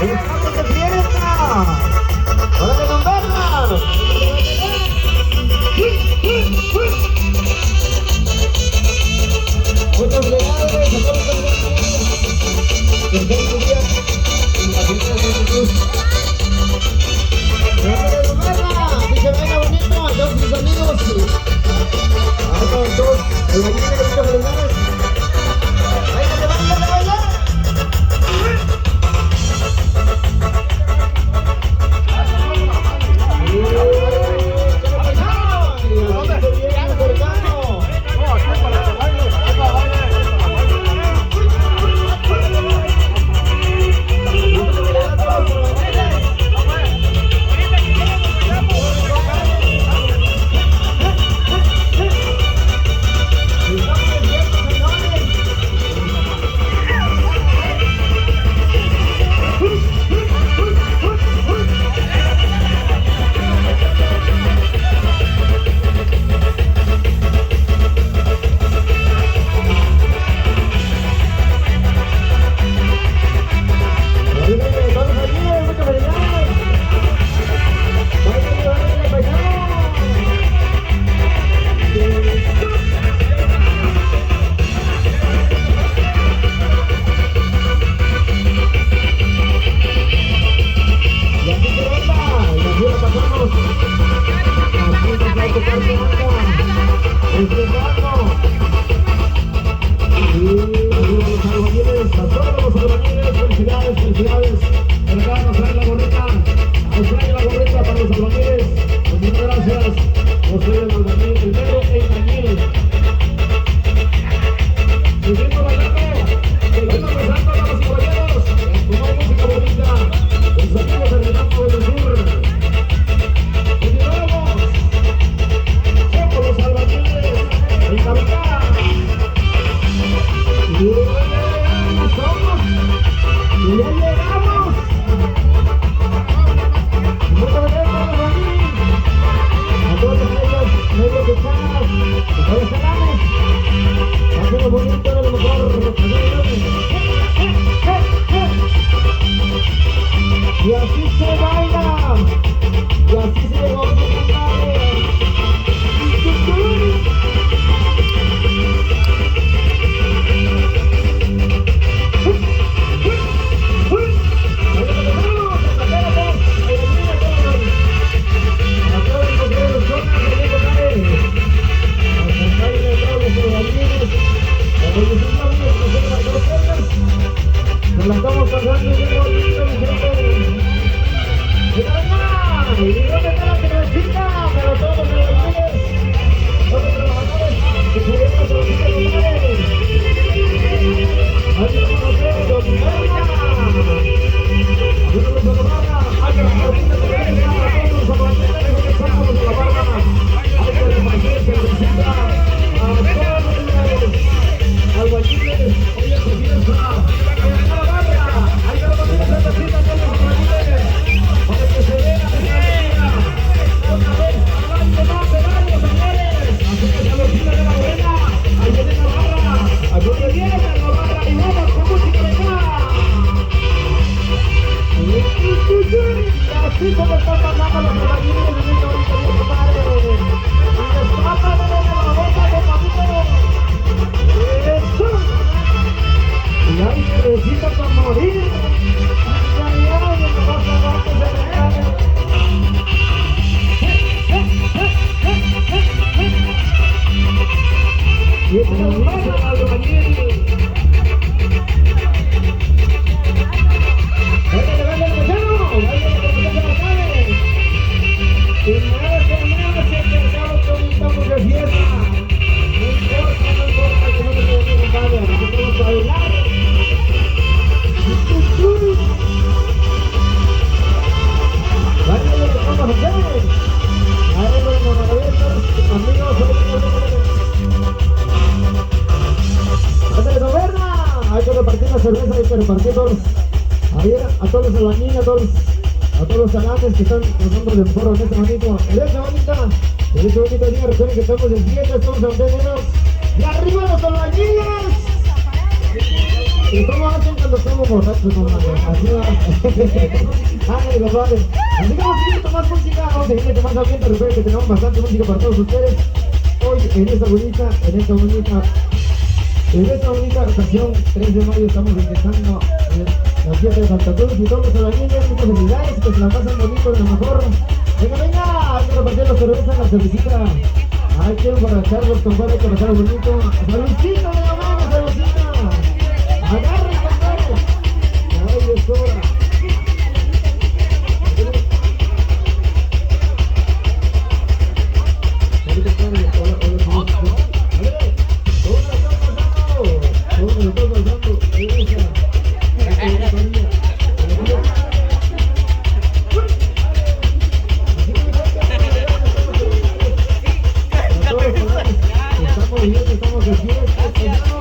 ¡Estamos de fiesta! ¡Órale, don Bernard! Muchas felicidades a todos los que están su día en la fiesta de Jesús. ¡Órale, don Bernard! ¡Que se vaya bonito a todos sus amigos! ¡Ahí están todos! ¡El bañito de muchas felicidades! ¡Váyale, váyale, váyale! Felicidades, el acá nos trae la gorrita para los albañiles. Muchas gracias, José el albañil, el negro e Daniel. Seguimos bailando, seguimos besando, damas y caballeros, con una música bonita, los amigos del Renato del Sur. Continuamos, somos los albañiles, en cabina. ¡Y ya llegamos! ¡Muchas gracias, a todos ellos, medios de chat, a todos los canales! ¡Hacen lo bonito de lo mejor! ¡Y así se baila! ¡Y así se llegó a cantar! Nos la estamos pasando bien bonito, mi gente. ¡Y dónde está la cervecita! Pero todos los albañiles, todos los trabajadores, que se den las cervecitas locales. Ahí vamos a hacer los Berna. Ahí vamos a la barra. Hay que repartir la cerveza a todos los albañiles que estamos en la barra. Hay que repartir cervecita a todos los albañiles. Hoy es su fiesta. Hay que repartir cervecita a todos los albañiles para que se vea la alegría. Otra vez, adelante más de varios señores. Así que saludcita de la buena. Ahí viene la barra. Ahí viene la barra y vamos con música de acá. Y así como están pasando los albañiles de mi ahorita, mi compadre. Y destrápame la boca, compadre. ¡Eso! Y hay cervecita para morir. Ay, ay, ay, no pasa nada, se me cae. Y es el paso al albañil. ¡Váyale, váyale, vecino! ¡Váyale, porque ya se lo sabe! Y nada, que acabo que estamos de fiesta. No importa que no te quede bien, compadre. Nosotros vamos a bailar. ¡Váyale, que vamos a hacer! ¡Ahí por los maravillosos amigos! ¡Ándale, Soberna! Hay que repartir la cerveza, hay que repartir a todos los albañiles, a todos los canales que están con nosotros de foro en este bonito. En esta bonito día, recuerden que estamos en fiesta, estamos a 2 minutos. ¡Y arriba los albañiles! ¿Y cómo hacen cuando estamos borrachos, compadre? Así va. Ándale, compadre. Así que vamos a seguir con más música. Vamos a seguir con más ambiente. Recuerden que tenemos bastante música para todos ustedes. Hoy, en esta bonita ocasión, 3 de mayo, estamos empezando la fiesta de Santa Cruz. Y todos a las niñas, muchas felicidades, que se la pasen bonito, de lo mejor. Venga, hay que repartir la cerveza, la cervecita. Hay que emborracharlos, compadre, hay que pasar bonito. ¡Saludcita de la mano, saludcita! ¡Agarre, compadre! ¡Ay, de sobra! Estamos de fiesta,